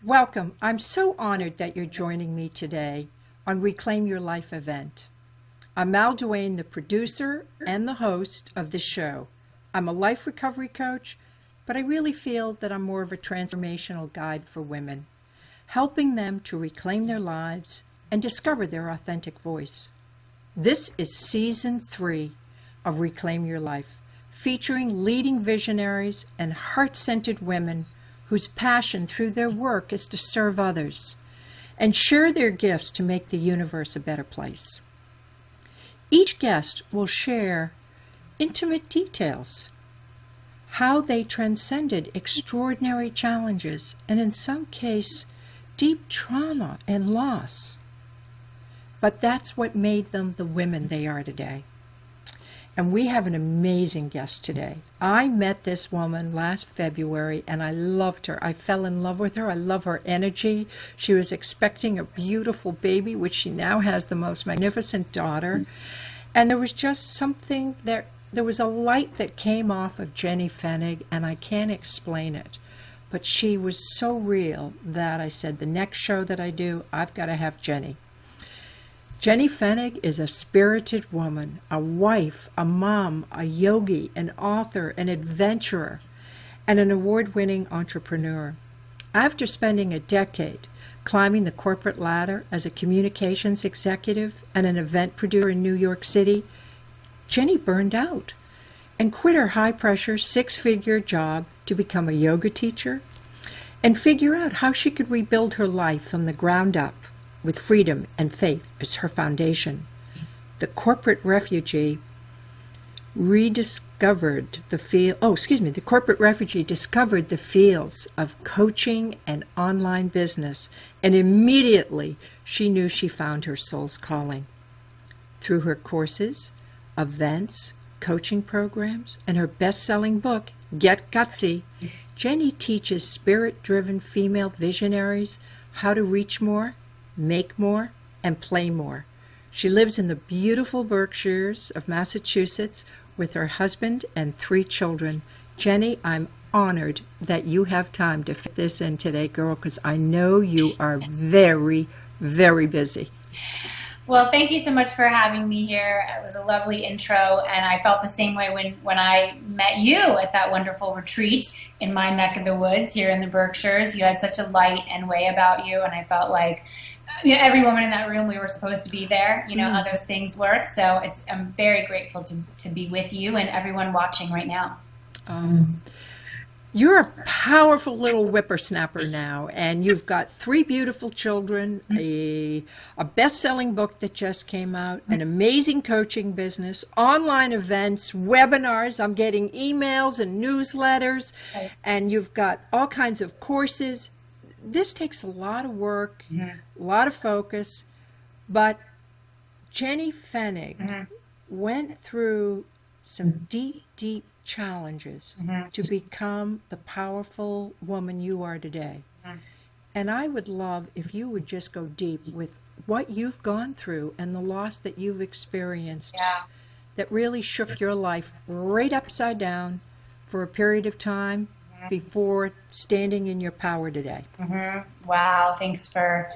Welcome. I'm so honored that you're joining me today on Reclaim Your Life event. I'm Mal Duane, the producer and the host of the show. I'm a life recovery coach, but I really feel that I'm more of a transformational guide for women, helping them to reclaim their lives and discover their authentic voice. This is season 3 of Reclaim Your Life, featuring leading visionaries and heart-centered women whose passion through their work is to serve others and share their gifts to make the universe a better place. Each guest will share intimate details, how they transcended extraordinary challenges and in some case, deep trauma and loss. But that's what made them the women they are today. And we have an amazing guest today. I met this woman last February and I loved her. I fell in love with her. I love her energy. She was expecting a beautiful baby, which she now has, the most magnificent daughter. And there was just something there was a light that came off of Jenny Fenig, and I can't explain it. But she was so real that I said, the next show that I do, I've got to have Jenny. Jenny Fenig is a spirited woman, a wife, a mom, a yogi, an author, an adventurer, and an award-winning entrepreneur. After spending a decade climbing the corporate ladder as a communications executive and an event producer in New York City, Jenny burned out and quit her high-pressure, six-figure job to become a yoga teacher and figure out how she could rebuild her life from the ground up, with freedom and faith as her foundation. The corporate refugee discovered the fields of coaching and online business, and immediately she knew she found her soul's calling. Through her courses, events, coaching programs, and her best-selling book, Get Gutsy, Jenny teaches spirit-driven female visionaries how to reach more, make more, and play more. She lives in the beautiful Berkshires of Massachusetts with her husband and 3 children. Jenny, I'm honored that you have time to fit this in today, girl, because I know you are very, very busy. Well, thank you so much for having me here. It was a lovely intro, and I felt the same way when I met you at that wonderful retreat in my neck of the woods here in the Berkshires. You had such a light and way about you, and I felt like every woman in that room, we were supposed to be there. You know how those things work. So I'm very grateful to be with you and everyone watching right now. You're a powerful little whippersnapper now, and you've got 3 beautiful children, a best-selling book that just came out, an amazing coaching business, online events, webinars. I'm getting emails and newsletters, and you've got all kinds of courses. This takes a lot of work, a lot of focus, but Jenny Fenig went through some deep, deep challenges to become the powerful woman you are today. And I would love if you would just go deep with what you've gone through and the loss that you've experienced that really shook your life right upside down for a period of time before standing in your power today. Wow, thanks for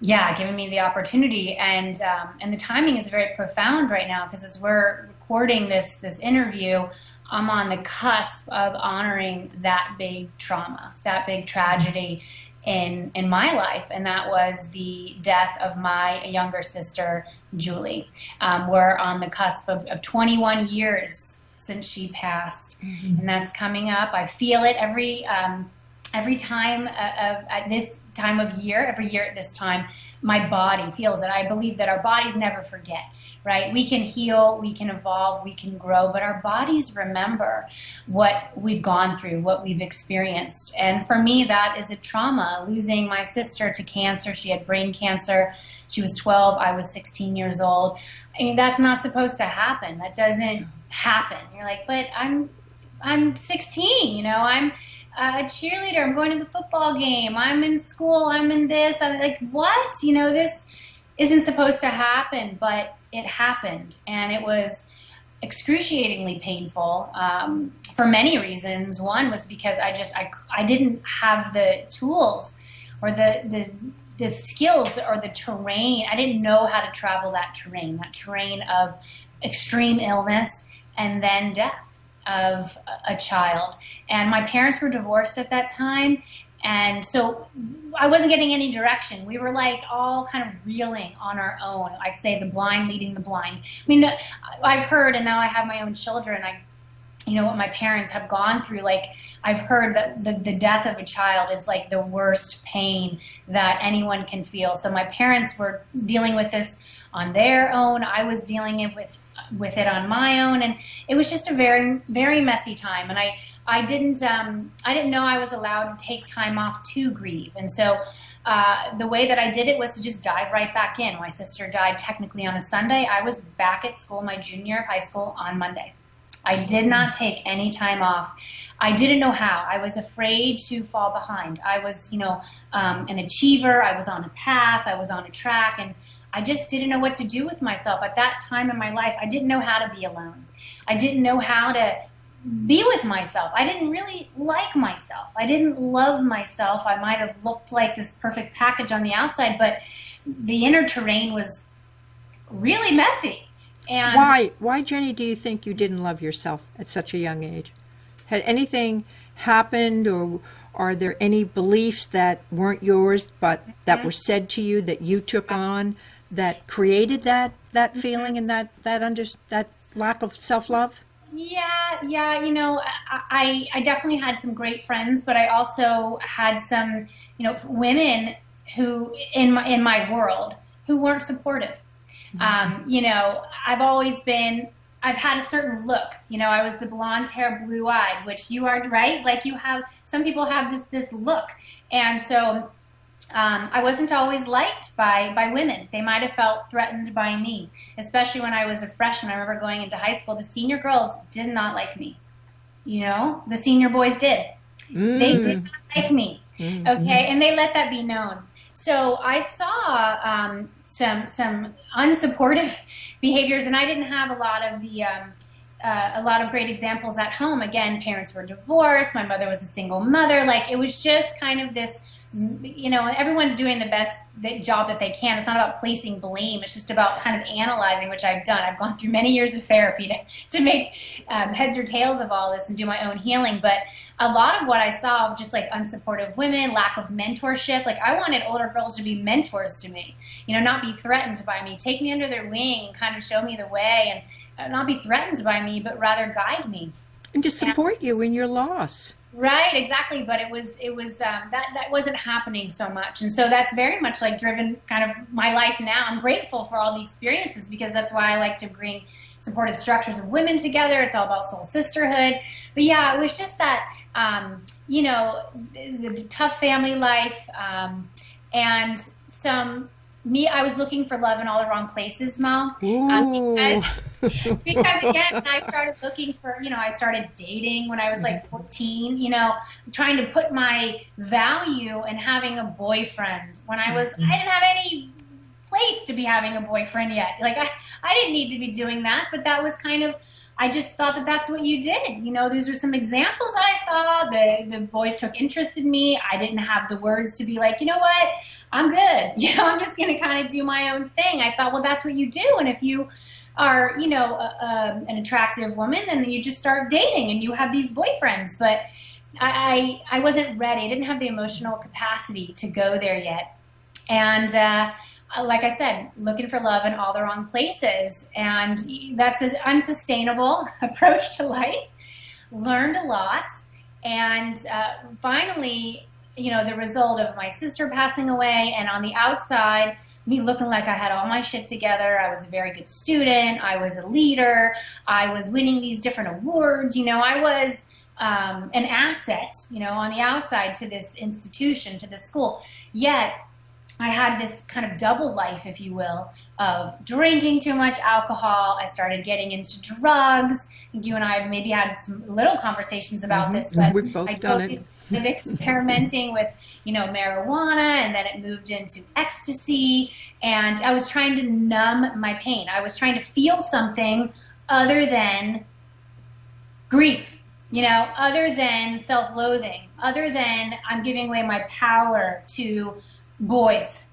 giving me the opportunity. And the timing is very profound right now, because as we're recording this interview, I'm on the cusp of honoring that big trauma, that big tragedy in my life, and that was the death of my younger sister, Julie. We're on the cusp of 21 years since she passed, and that's coming up. I feel it every time at this time of year, every year at this time, my body feels it. I believe that our bodies never forget, right? We can heal, we can evolve, we can grow, but our bodies remember what we've gone through, what we've experienced. And for me, that is a trauma. Losing my sister to cancer. She had brain cancer. She was 12. I was 16 years old. I mean, that's not supposed to happen. That doesn't happen. You're like, but I'm 16, I'm a cheerleader, I'm going to the football game, I'm in school, I'm in this, I'm like, what? This isn't supposed to happen, but it happened, and it was excruciatingly painful for many reasons. One was because I didn't have the tools or the skills or the terrain. I didn't know how to travel that terrain of extreme illness and then death of a child. And my parents were divorced at that time. And so I wasn't getting any direction. We were like all kind of reeling on our own. I'd say the blind leading the blind. I mean, I've heard, and now I have my own children, you know, what my parents have gone through. Like, I've heard that the death of a child is like the worst pain that anyone can feel. So my parents were dealing with this on their own. I was dealing with it on my own, and it was just a very, very messy time. And I didn't know I was allowed to take time off to grieve. And so the way that I did it was to just dive right back in. My sister died technically on a Sunday. I was back at school my junior year of high school on Monday. I did not take any time off. I didn't know how. I was afraid to fall behind. I was, you know, an achiever. I was on a path. I was on a track, and I just didn't know what to do with myself. At that time in my life, I didn't know how to be alone. I didn't know how to be with myself. I didn't really like myself. I didn't love myself. I might have looked like this perfect package on the outside, but the inner terrain was really messy. And why, Jenny, do you think you didn't love yourself at such a young age? Had anything happened, or are there any beliefs that weren't yours but that were said to you that you took on that created that feeling and that lack of self-love? Yeah. You know, I definitely had some great friends, but I also had some, you know, women who in my world who weren't supportive. You know, I've had a certain look. You know, I was the blonde hair, blue eyed, which you are, right? Like, you have, some people have this look. And so I wasn't always liked by women. They might have felt threatened by me, especially when I was a freshman. I remember going into high school, the senior girls did not like me. You know, the senior boys did. They did not like me. Okay. And they let that be known. So I saw some unsupportive behaviors, and I didn't have a lot of great examples at home. Again, parents were divorced. My mother was a single mother. Like, it was just kind of this, you know, everyone's doing the best job that they can. It's not about placing blame. It's just about kind of analyzing, which I've done. I've gone through many years of therapy to make heads or tails of all this and do my own healing. But a lot of what I saw of just like unsupportive women, lack of mentorship. Like, I wanted older girls to be mentors to me, you know, not be threatened by me, take me under their wing and kind of show me the way, and not be threatened by me, but rather guide me. And to support you in your loss. Right, exactly. But it was that wasn't happening so much. And so that's very much like driven kind of my life now. I'm grateful for all the experiences, because that's why I like to bring supportive structures of women together. It's all about soul sisterhood. But yeah, it was just that, you know, the tough family life, and I was looking for love in all the wrong places, Mel. Because again, I started looking for, you know, I started dating when I was like 14, you know, trying to put my value in having a boyfriend when I didn't have any place to be having a boyfriend yet. Like, I didn't need to be doing that, but that was kind of, I just thought that that's what you did. You know, these were some examples I saw. The boys took interest in me. I didn't have the words to be like, you know what, I'm good. You know, I'm just going to kind of do my own thing. I thought, well, that's what you do. And if you are, you know, an attractive woman, then you just start dating and you have these boyfriends. But I wasn't ready. I didn't have the emotional capacity to go there yet. And like I said, looking for love in all the wrong places. And that's an unsustainable approach to life. Learned a lot. And finally, you know, the result of my sister passing away, and on the outside, me looking like I had all my shit together. I was a very good student. I was a leader. I was winning these different awards. You know, I was an asset, you know, on the outside to this institution, to this school. Yet I had this kind of double life, if you will, of drinking too much alcohol. I started getting into drugs. You and I have maybe had some little conversations about this, but we've both I done totally it. started experimenting with, you know, marijuana, and then it moved into ecstasy. And I was trying to numb my pain. I was trying to feel something other than grief. other than self-loathing, other than I'm giving away my power to boys,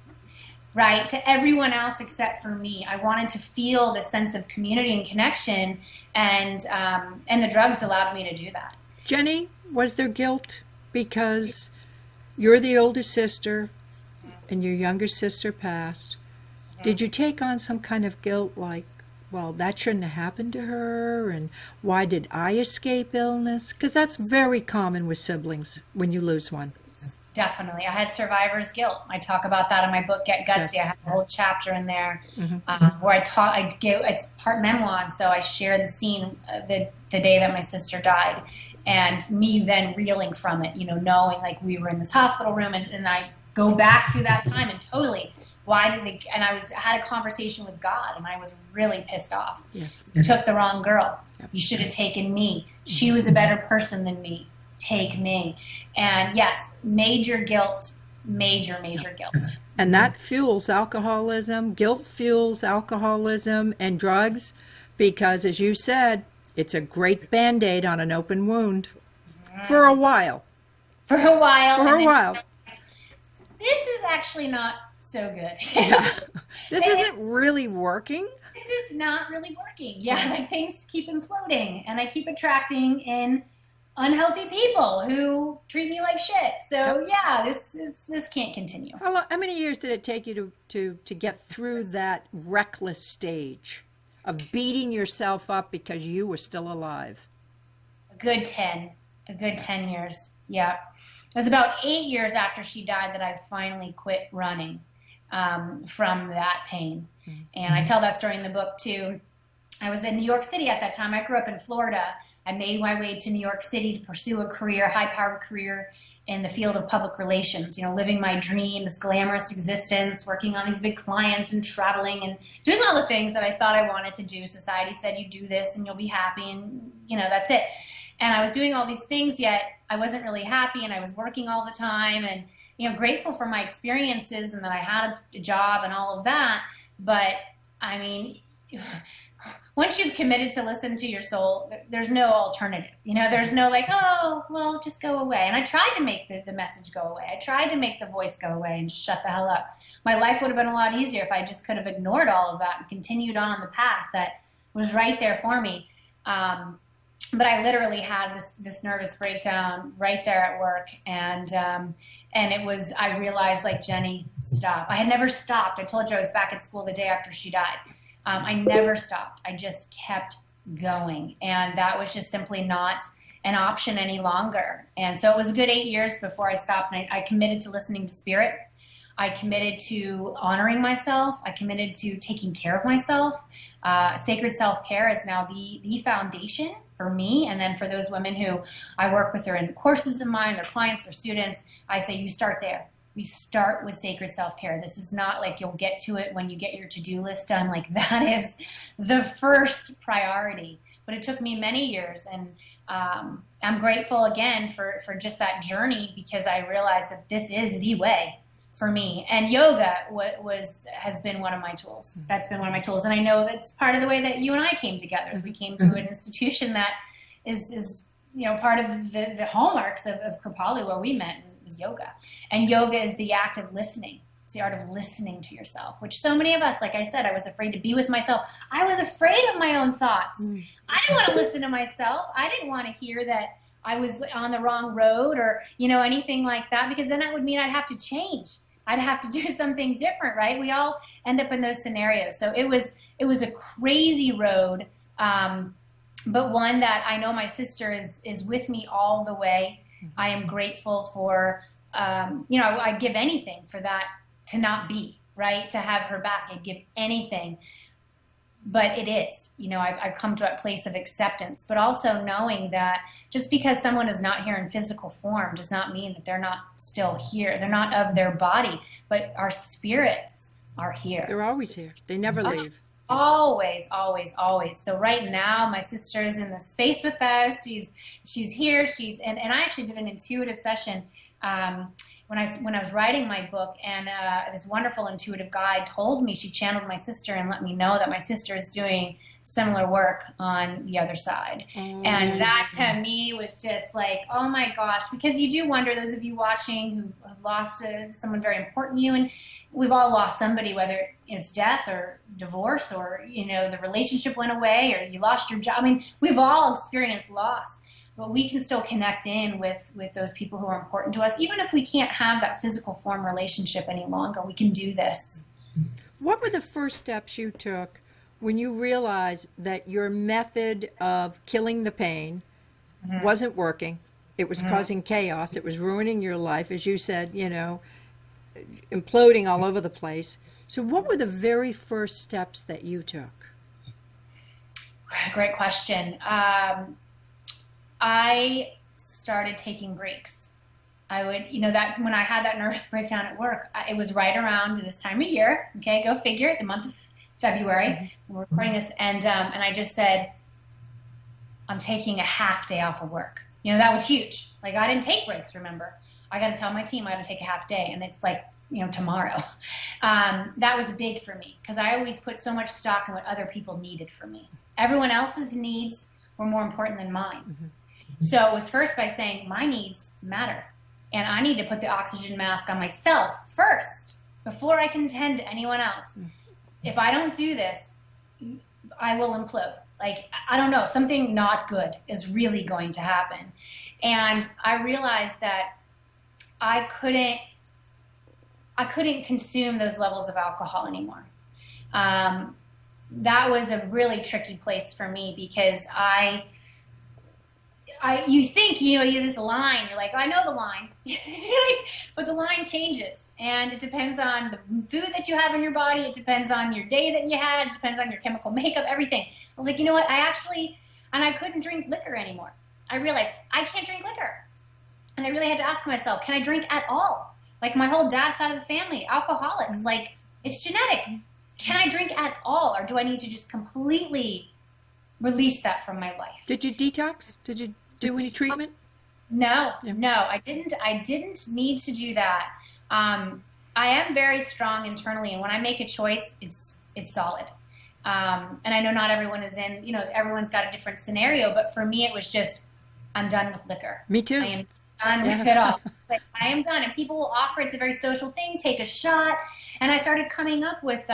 right? To everyone else except for me. I wanted to feel the sense of community and connection, and the drugs allowed me to do that. Jenny, was there guilt because you're the older sister and your younger sister passed? Did you take on some kind of guilt like, well, that shouldn't have happened to her, and why did I escape illness? Because that's very common with siblings when you lose one. Definitely. I had survivor's guilt. I talk about that in my book, Get Gutsy. I Yes. have a whole chapter in there where it's part memoir. And so I share the scene the day that my sister died and me then reeling from it, knowing like we were in this hospital room and I go back to that time and totally, why did they, and had a conversation with God and I was really pissed off. Yes. You took the wrong girl. Yep. You should have taken me. She was a better person than me. Take me. And yes, major guilt, major guilt. And that fuels alcoholism. Guilt fuels alcoholism and drugs because, as you said, it's a great Band-Aid on an open wound for a while. For a while. For a while. This is actually not so good. Yeah. This isn't really working. This is not really working. Yeah, like things keep imploding and I keep attracting in unhealthy people who treat me like shit. So yeah, this can't continue. How many years did it take you to get through that reckless stage of beating yourself up because you were still alive? A good 10 years. Yeah. It was about 8 years after she died that I finally quit running from that pain. And I tell that story in the book too. I was in New York City at that time. I grew up in Florida. I made my way to New York City to pursue a career, high-powered career in the field of public relations, living my dreams, glamorous existence, working on these big clients and traveling and doing all the things that I thought I wanted to do. Society said you do this and you'll be happy and, that's it. And I was doing all these things, yet I wasn't really happy and I was working all the time and, grateful for my experiences and that I had a job and all of that. But, I mean, once you've committed to listen to your soul, there's no alternative. There's no like, oh, well, just go away. And I tried to make the message go away. I tried to make the voice go away and just shut the hell up. My life would have been a lot easier if I just could have ignored all of that and continued on the path that was right there for me. But I literally had this nervous breakdown right there at work. And I realized like, Jenny, stop. I had never stopped. I told you I was back at school the day after she died. I never stopped. I just kept going. And that was just simply not an option any longer. And so it was a good 8 years before I stopped. And I committed to listening to spirit. I committed to honoring myself. I committed to taking care of myself. Sacred self-care is now the foundation for me. And then for those women who I work with, are in courses of mine, their clients, their students, I say, you start there. We start with sacred self-care. This is not like you'll get to it when you get your to-do list done. Like that is the first priority. But it took me many years. And I'm grateful again for just that journey because I realized that this is the way for me. And yoga has been one of my tools. That's been one of my tools. And I know that's part of the way that you and I came together as we came to an institution that is part of the hallmarks of Kripalu where we met was yoga. And yoga is the act of listening. It's the art of listening to yourself, which so many of us, like I said, I was afraid to be with myself. I was afraid of my own thoughts. I didn't want to listen to myself. I didn't want to hear that I was on the wrong road or, anything like that, because then that would mean I'd have to change. I'd have to do something different, right? We all end up in those scenarios. So it was a crazy road, but one that I know my sister is with me all the way. I am grateful for, I'd give anything for that to not be, right? To have her back, I'd give anything. But it is, I've come to a place of acceptance, but also knowing that just because someone is not here in physical form does not mean that they're not still here. They're not of their body, but our spirits are here. They're always here. They never leave. Always, always, always. So right now, my sister is in the space with us. She's here. And I actually did an intuitive session when I was writing my book, and this wonderful intuitive guide told me, she channeled my sister and let me know that my sister is doing similar work on the other side. And that to me was just like, oh my gosh, because you do wonder, those of you watching who have lost someone very important to you, and we've all lost somebody, whether it's death or divorce, or the relationship went away, or you lost your job. I mean, we've all experienced loss. But we can still connect in with those people who are important to us. Even if we can't have that physical form relationship any longer, we can do this. What were the first steps you took when you realized that your method of killing the pain wasn't working? It was causing chaos. It was ruining your life, as you said, imploding all over the place. So what were the very first steps that you took? Great question. I started taking breaks. I would, that when I had that nervous breakdown at work, it was right around this time of year. Okay, go figure, the month of February. We're recording this, and I just said, I'm taking a half day off of work. That was huge. Like, I didn't take breaks. Remember, I got to tell my team I got to take a half day, and it's like tomorrow. That was big for me because I always put so much stock in what other people needed from me. Everyone else's needs were more important than mine. So it was first by saying my needs matter, and I need to put the oxygen mask on myself first before I can tend to anyone else. If I don't do this, I will implode. Like, I don't know, something not good is really going to happen. And I realized that I couldn't consume those levels of alcohol anymore. That was a really tricky place for me because you think, this line, you're like, I know the line, but the line changes, and it depends on the food that you have in your body. It depends on your day that you had. It depends on your chemical makeup, everything. I was like, you know what? I couldn't drink liquor anymore. I realized I can't drink liquor. And I really had to ask myself, can I drink at all? Like, my whole dad's side of the family, alcoholics, like, it's genetic. Can I drink at all? Or do I need to just completely release that from my life? Did you detox? Did you do any treatment? No, I didn't need to do that. I am very strong internally, and when I make a choice, it's solid. And I know not everyone is everyone's got a different scenario, but for me, it was just, I'm done with liquor. Me too. I am done with it all. Like, I am done. And people will offer, it's a very social thing, take a shot. And I started coming up with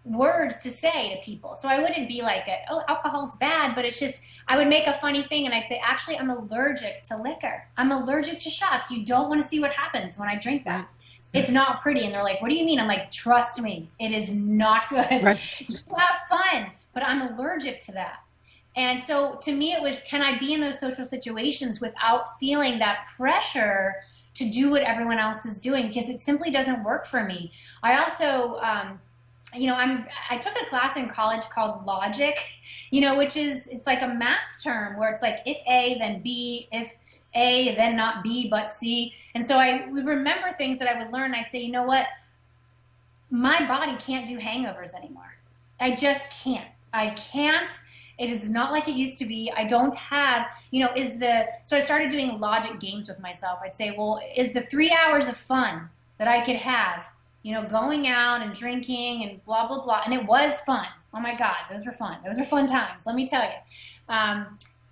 words to say to people. So I wouldn't be like, oh, alcohol's bad, but it's just, I would make a funny thing and I'd say, actually, I'm allergic to liquor. I'm allergic to shots. You don't want to see what happens when I drink that. It's not pretty. And they're like, what do you mean? I'm like, trust me, it is not good. Right. You have fun, but I'm allergic to that. And so to me, it was, can I be in those social situations without feeling that pressure to do what everyone else is doing? Because it simply doesn't work for me. I also, I took a class in college called logic, which is, it's like a math term where it's like, if A, then B, if A, then not B, but C. And so I would remember things that I would learn. I say, you know what? My body can't do hangovers anymore. I just can't. I can't. It is not like it used to be. I don't have, so I started doing logic games with myself. I'd say, well, is the 3 hours of fun that I could have, going out and drinking and blah, blah, blah. And it was fun. Oh my God, those were fun. Those were fun times, let me tell you.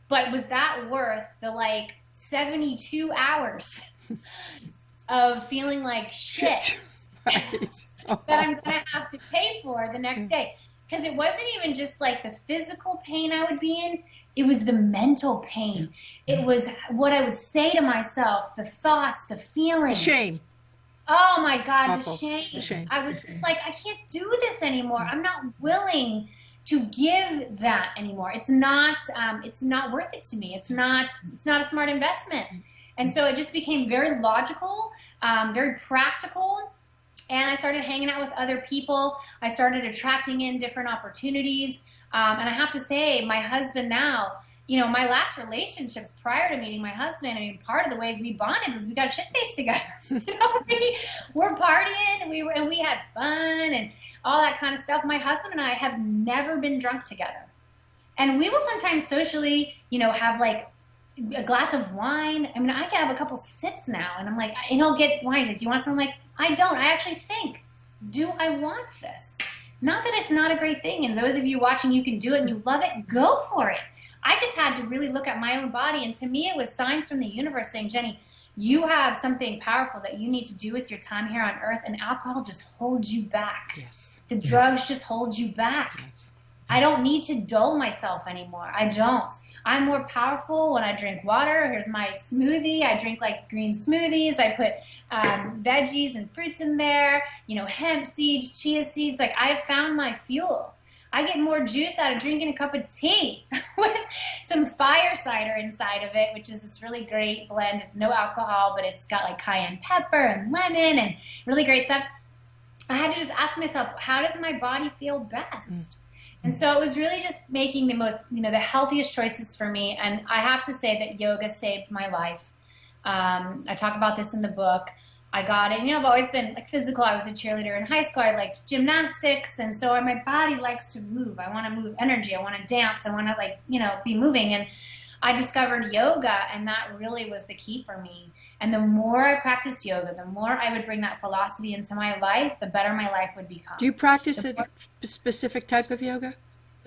But was that worth the 72 hours of feeling like shit Right. that I'm going to have to pay for the next day? Because it wasn't even just like the physical pain I would be in. It was the mental pain. It was what I would say to myself, the thoughts, the feelings. Shame. Oh my God, Awful. the shame. I was just like, I can't do this anymore. I'm not willing to give that anymore. It's not worth it to me. It's not a smart investment. And so it just became very logical, very practical. And I started hanging out with other people. I started attracting in different opportunities. And I have to say, my husband now, my last relationships prior to meeting my husband, part of the ways we bonded was we got shit-faced together. We were partying, and we had fun and all that kind of stuff. My husband and I have never been drunk together. And we will sometimes socially, have a glass of wine. I mean, I can have a couple sips now, and I'm like, and he'll get wine. He's like, do you want something? I'm like, I don't. I actually think, do I want this? Not that it's not a great thing. And those of you watching, you can do it and you love it, go for it. I just had to really look at my own body. And to me, it was signs from the universe saying, Jenny, you have something powerful that you need to do with your time here on earth. And alcohol just holds you back. Yes. The drugs just hold you back. Yes. I don't need to dull myself anymore. I don't. I'm more powerful when I drink water. Here's my smoothie. I drink like green smoothies. I put veggies and fruits in there, hemp seeds, chia seeds. Like, I've found my fuel. I get more juice out of drinking a cup of tea with some fire cider inside of it, which is this really great blend. It's no alcohol, but it's got like cayenne pepper and lemon and really great stuff. I had to just ask myself, how does my body feel best? And so it was really just making the most, the healthiest choices for me. And I have to say that yoga saved my life. I talk about this in the book. I got it. I've always been like physical. I was a cheerleader in high school. I liked gymnastics. And so my body likes to move. I want to move energy. I want to dance. I want to be moving. And I discovered yoga, and that really was the key for me. And the more I practiced yoga, the more I would bring that philosophy into my life, the better my life would become. Do you practice a specific type of yoga?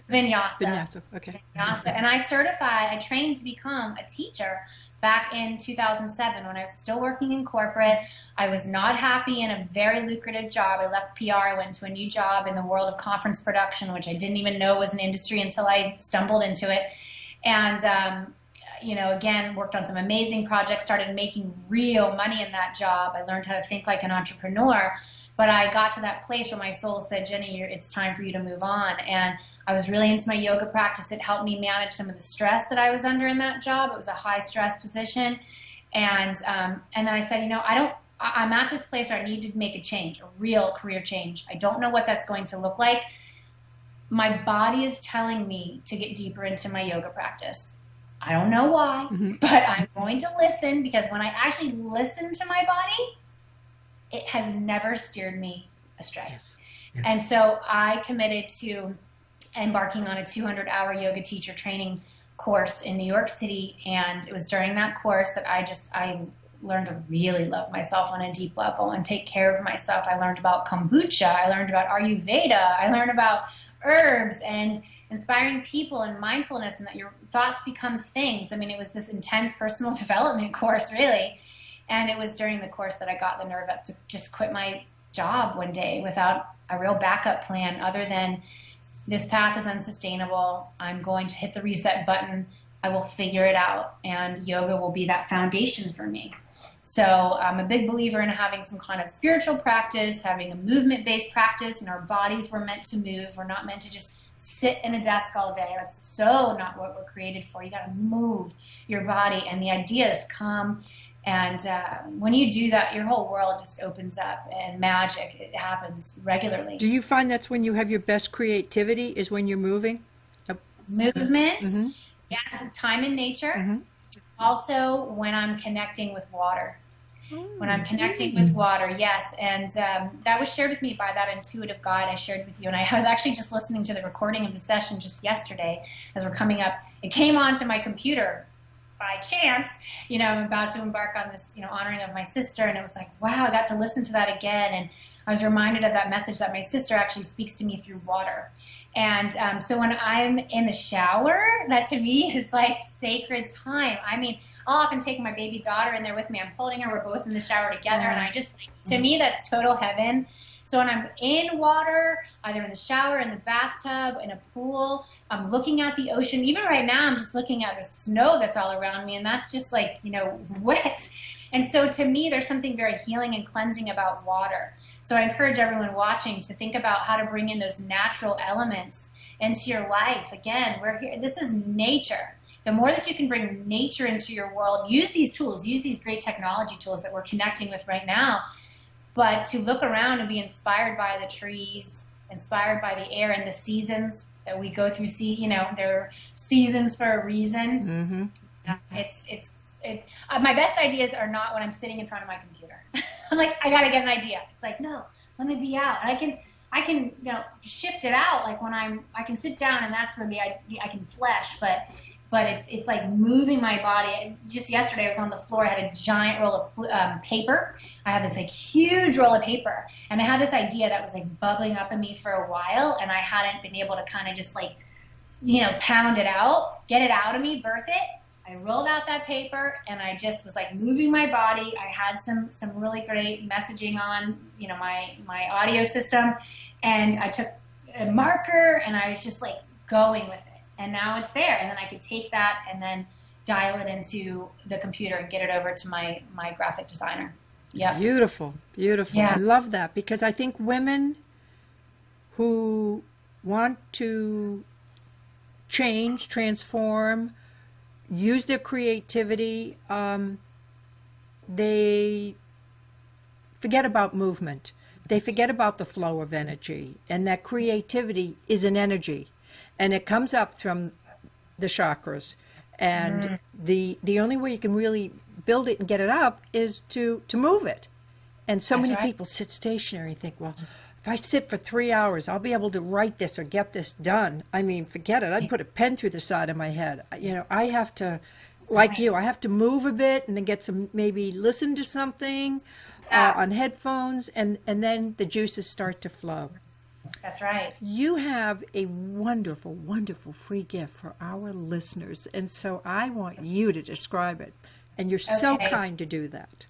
Vinyasa. Vinyasa, okay. Vinyasa. And I trained to become a teacher back in 2007 when I was still working in corporate. I was not happy in a very lucrative job. I left PR. I went to a new job in the world of conference production, which I didn't even know was an industry until I stumbled into it. And, again, worked on some amazing projects, started making real money in that job. I learned how to think like an entrepreneur. But I got to that place where my soul said, Jenny, it's time for you to move on. And I was really into my yoga practice. It helped me manage some of the stress that I was under in that job. It was a high stress position. And then I said, I'm at this place where I need to make a change, a real career change. I don't know what that's going to look like. My body is telling me to get deeper into my yoga practice. I don't know why, but I'm going to listen, because when I actually listen to my body, it has never steered me astray. Yes. Yes. And so I committed to embarking on a 200-hour yoga teacher training course in New York City. And it was during that course that I learned to really love myself on a deep level and take care of myself. I learned about kombucha. I learned about Ayurveda. I learned about herbs and inspiring people and mindfulness, and that your thoughts become things. I mean, it was this intense personal development course, really. And it was during the course that I got the nerve up to just quit my job one day without a real backup plan other than, this path is unsustainable. I'm going to hit the reset button. I will figure it out. And yoga will be that foundation for me. So I'm a big believer in having some kind of spiritual practice, having a movement-based practice. And our bodies were meant to move. We're not meant to just sit in a desk all day. That's so not what we're created for. You got to move your body, and the ideas come. And when you do that, your whole world just opens up, and magic, it happens regularly. Do you find that's when you have your best creativity, is when you're moving? Movement, yes, time in nature. Also, when I'm connecting with water. When I'm connecting with water, yes. And that was shared with me by that intuitive guide I shared with you. And I was actually just listening to the recording of the session just yesterday as we're coming up. It came onto my computer by chance. I'm about to embark on this, honoring of my sister. And it was like, wow, I got to listen to that again. And I was reminded of that message that my sister actually speaks to me through water. And so when I'm in the shower, that to me is like sacred time. I mean, I'll often take my baby daughter in there with me. I'm holding her. We're both in the shower together. And to me, that's total heaven. So when I'm in water, either in the shower, in the bathtub, in a pool, I'm looking at the ocean. Even right now, I'm just looking at the snow that's all around me. And that's just like, wet. And so to me, there's something very healing and cleansing about water. So I encourage everyone watching to think about how to bring in those natural elements into your life. Again, we're here. This is nature. The more that you can bring nature into your world, use these tools, use these great technology tools that we're connecting with right now, but to look around and be inspired by the trees, inspired by the air and the seasons that we go through. They're seasons for a reason. My best ideas are not when I'm sitting in front of my computer. I'm like, I gotta get an idea. It's like, no, let me be out. And I can shift it out. Like when I can sit down, and that's where the idea I can flesh. But but it's like moving my body. And just yesterday I was on the floor. I had a giant roll of paper. I have this like huge roll of paper, and I had this idea that was like bubbling up in me for a while, and I hadn't been able to kind of just like, pound it out, get it out of me, birth it. I rolled out that paper, and I just was like moving my body. I had some really great messaging on, my audio system, and I took a marker and I was just like going with it. And now it's there, and then I could take that and then dial it into the computer and get it over to my graphic designer. Yeah. Beautiful, beautiful. Yeah. I love that, because I think women who want to change, transform, use their creativity, they forget about movement. They forget about the flow of energy, and that creativity is an energy, and it comes up from the chakras. And the only way you can really build it and get it up is to move it. And so That's many right. people sit stationary and think, well, if I sit for 3 hours, I'll be able to write this or get this done. I mean, forget it. I'd put a pen through the side of my head. I have to, like you, I have to move a bit and then get some, maybe listen to something on headphones, and then the juices start to flow. That's right. You have a wonderful, wonderful free gift for our listeners, and so I want you to describe it. And you're so Okay. kind to do that.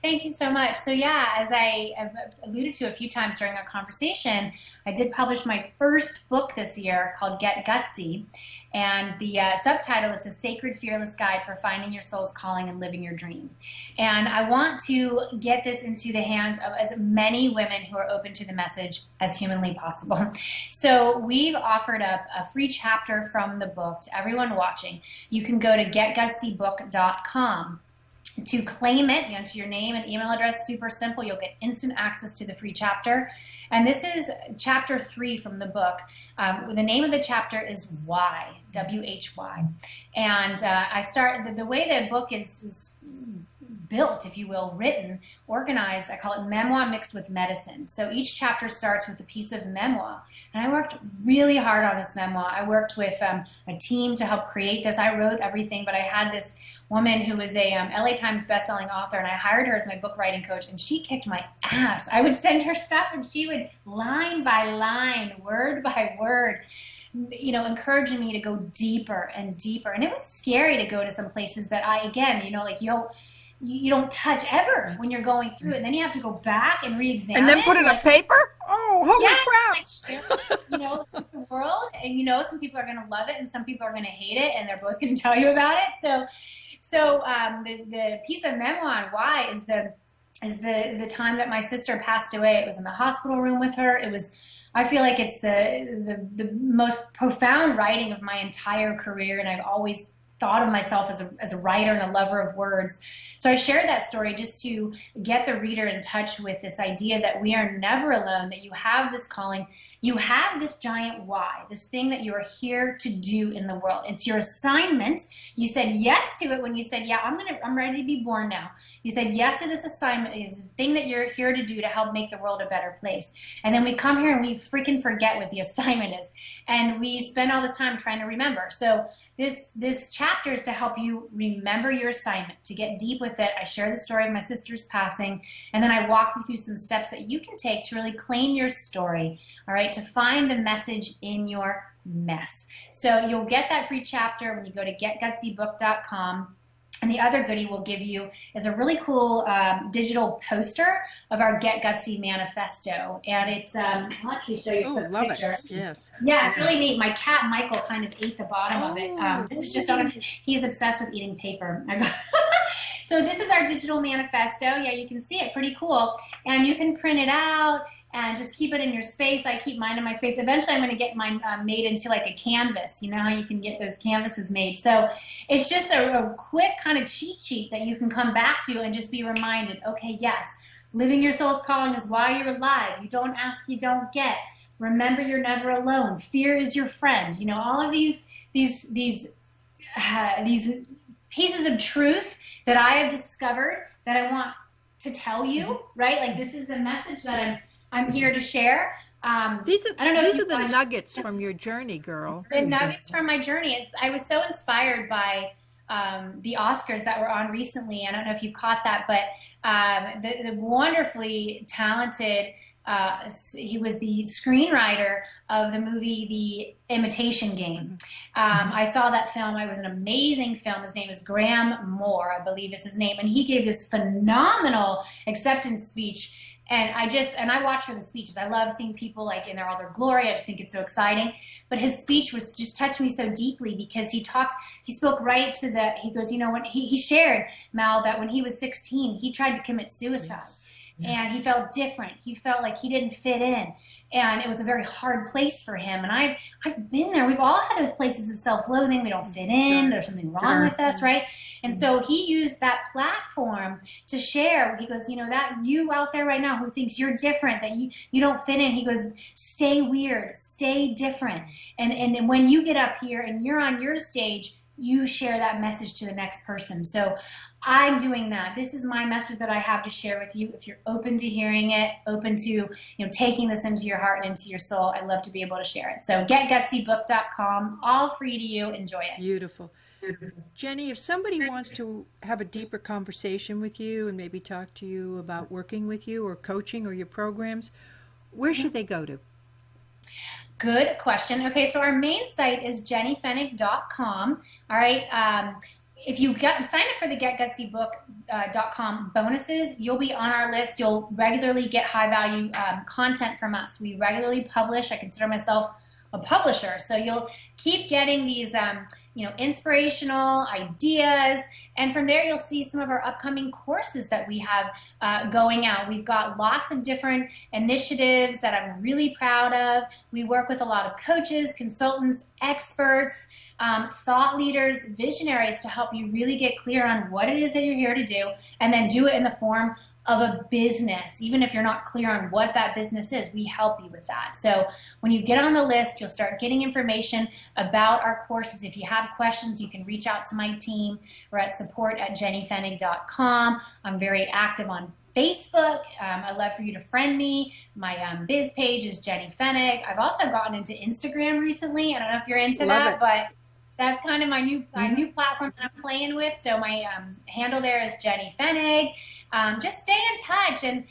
Thank you so much. So yeah, as I have alluded to a few times during our conversation, I did publish my first book this year called Get Gutsy. And the subtitle, it's a sacred, fearless guide for finding your soul's calling and living your dream. And I want to get this into the hands of as many women who are open to the message as humanly possible. So we've offered up a free chapter from the book to everyone watching. You can go to getgutsybook.com. to claim it. You enter your name and email address, super simple. You'll get instant access to the free chapter. And this is chapter 3 from the book. The name of the chapter is Why, W-H-Y. And I start, the way the book is built, if you will, written, organized, I call it memoir mixed with medicine. So each chapter starts with a piece of memoir. And I worked really hard on this memoir. I worked with a team to help create this. I wrote everything, but I had this woman who was a LA Times bestselling author, and I hired her as my book writing coach, and she kicked my ass. I would send her stuff, and she would line by line, word by word, encouraging me to go deeper and deeper. And it was scary to go to some places that you don't touch ever when you're going through it. And then you have to go back and re-examine And then put it on paper? Oh, holy crap. like share it, with the world. And some people are going to love it and some people are going to hate it, and they're both going to tell you about it. So the piece of memoir on Why is the time that my sister passed away. It was in the hospital room with her. I feel like it's the most profound writing of my entire career, and I've always thought of myself as a writer and a lover of words. So I shared that story just to get the reader in touch with this idea that we are never alone, that you have this calling, you have this giant why, this thing that you are here to do in the world. It's your assignment. You said yes to it when you said, yeah, I'm ready to be born now. You said yes to this assignment. It's the thing that you're here to do to help make the world a better place. And then we come here and we freaking forget what the assignment is. And we spend all this time trying to remember. So this chapter is to help you remember your assignment, to get deep with it. I share the story of my sister's passing, and then I walk you through some steps that you can take to really claim your story, all right, to find the message in your mess. So you'll get that free chapter when you go to getgutsybook.com. And the other goodie we'll give you is a really cool digital poster of our Get Gutsy manifesto. And it's, I'll actually show you a quick love picture. it. Yes. Yeah, it's really neat. My cat, Michael, kind of ate the bottom of it. This is just he's obsessed with eating paper. So this is our digital manifesto. Yeah, you can see it. Pretty cool. And you can print it out and just keep it in your space. I keep mine in my space. Eventually, I'm going to get mine made into like a canvas. You know how you can get those canvases made. So it's just a quick kind of cheat sheet that you can come back to and just be reminded, okay, yes, living your soul's calling is why you're alive. You don't ask, you don't get. Remember, you're never alone. Fear is your friend. You know, all of these pieces of truth that I have discovered that I want to tell you, right? Like, this is the message that I'm here to share. I don't know if These you are the watched nuggets from your journey, girl. the nuggets from my journey. I was so inspired by the Oscars that were on recently. I don't know if you caught that, but the wonderfully talented, he was the screenwriter of the movie The Imitation Game. I saw that film. It was an amazing film. His name is Graham Moore, I believe is his name. And he gave this phenomenal acceptance speech. And I watch for the speeches. I love seeing people like in all their glory. I just think it's so exciting. But his speech was just touched me so deeply because he spoke right to he goes, when he shared, Mal, that when he was 16, he tried to commit suicide. Yes. And he felt different. He felt like he didn't fit in. And it was a very hard place for him. And I've been there. We've all had those places of self-loathing. We don't fit in. There's something wrong with us, right? And so he used that platform to share. He goes, that you out there right now who thinks you're different, that you don't fit in, he goes, stay weird, stay different. And when you get up here and you're on your stage, you share that message to the next person. So I'm doing that. This is my message that I have to share with you. If you're open to hearing it, open to taking this into your heart and into your soul, I'd love to be able to share it. So getgutsybook.com, all free to you. Enjoy it. Beautiful. Jenny, if somebody wants to have a deeper conversation with you and maybe talk to you about working with you or coaching or your programs, where should they go to? Good question. Okay, so our main site is jennyfenig.com. All right. If you sign up for the getgutsybook.com bonuses, you'll be on our list. You'll regularly get high value content from us. We regularly publish. I consider myself a publisher. So you'll keep getting these inspirational ideas. And from there, you'll see some of our upcoming courses that we have going out. We've got lots of different initiatives that I'm really proud of. We work with a lot of coaches, consultants, experts, thought leaders, visionaries to help you really get clear on what it is that you're here to do, and then do it in the form of a business. Even if you're not clear on what that business is, we help you with that. So when you get on the list, you'll start getting information about our courses. If you have questions, you can reach out to my team. We're at support@jennyfenig.com. I'm very active on Facebook. I'd love for you to friend me. My biz page is Jenny Fenig. I've also gotten into Instagram recently. I don't know if you're into that, but that's kind of my new platform that I'm playing with. So my handle there is Jenny Fenig. Just stay in touch. And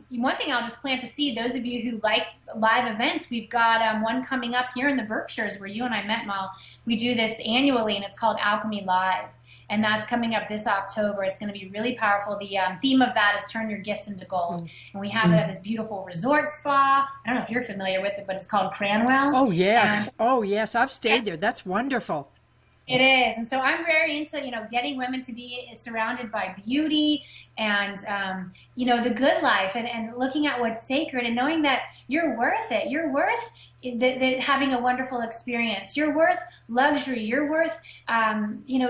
one thing, I'll just plant the seed. Those of you who like live events, we've got one coming up here in the Berkshires where you and I met, Mal. We do this annually, and it's called Alchemy Live. And that's coming up this October. It's going to be really powerful. The theme of that is turn your gifts into gold. And we have it at this beautiful resort spa. I don't know if you're familiar with it, but it's called Cranwell. Oh, yes. I've stayed there. That's wonderful. It is. And so I'm very into, getting women to be surrounded by beauty and, the good life and looking at what's sacred and knowing that you're worth it. You're worth having a wonderful experience. You're worth luxury. You're worth,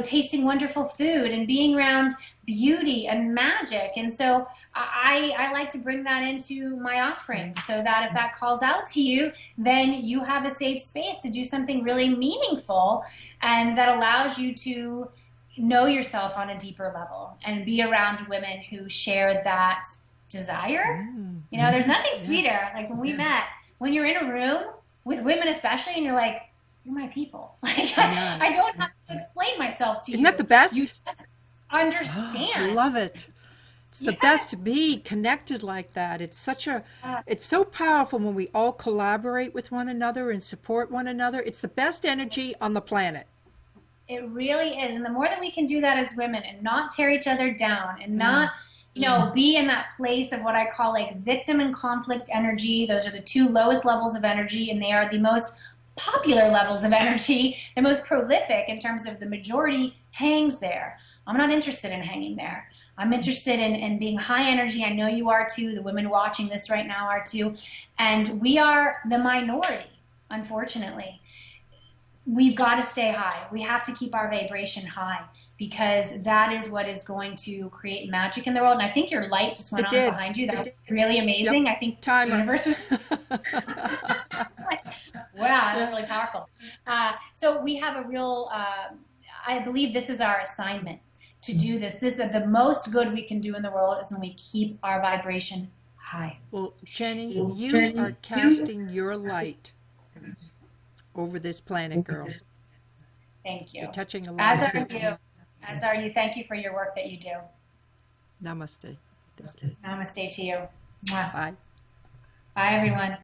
tasting wonderful food and being around beauty and magic. And so I like to bring that into my offerings so that if that calls out to you, then you have a safe space to do something really meaningful and that allows you to know yourself on a deeper level and be around women who share that desire. There's nothing sweeter. Like when we met, when you're in a room with women especially and you're like, you're my people. Like I don't have to explain myself to you. Isn't that the best? You just understand. I love it. It's the best to be connected like that. It's so powerful when we all collaborate with one another and support one another. It's the best energy on the planet. It really is. And the more that we can do that as women and not tear each other down and not, be in that place of what I call like victim and conflict energy. Those are the two lowest levels of energy, and they are the most popular levels of energy, the most prolific in terms of the majority hangs there. I'm not interested in hanging there. I'm interested in being high energy. I know you are too. The women watching this right now are too. And we are the minority, unfortunately. We've got to stay high. We have to keep our vibration high because that is what is going to create magic in the world. And I think your light just went on behind you. That was really amazing. Yep. I think the universe was wow, that's really powerful. So we have a real, I believe this is our assignment to do this. The most good we can do in the world is when we keep our vibration Hi. Well, Jenny, you are casting your light over this planet, girl. Thank you. You're touching a lot As of are people. you. As are you. Thank you for your work that you do. Namaste. Thank you. Namaste to you. Mwah. Bye. Bye, everyone.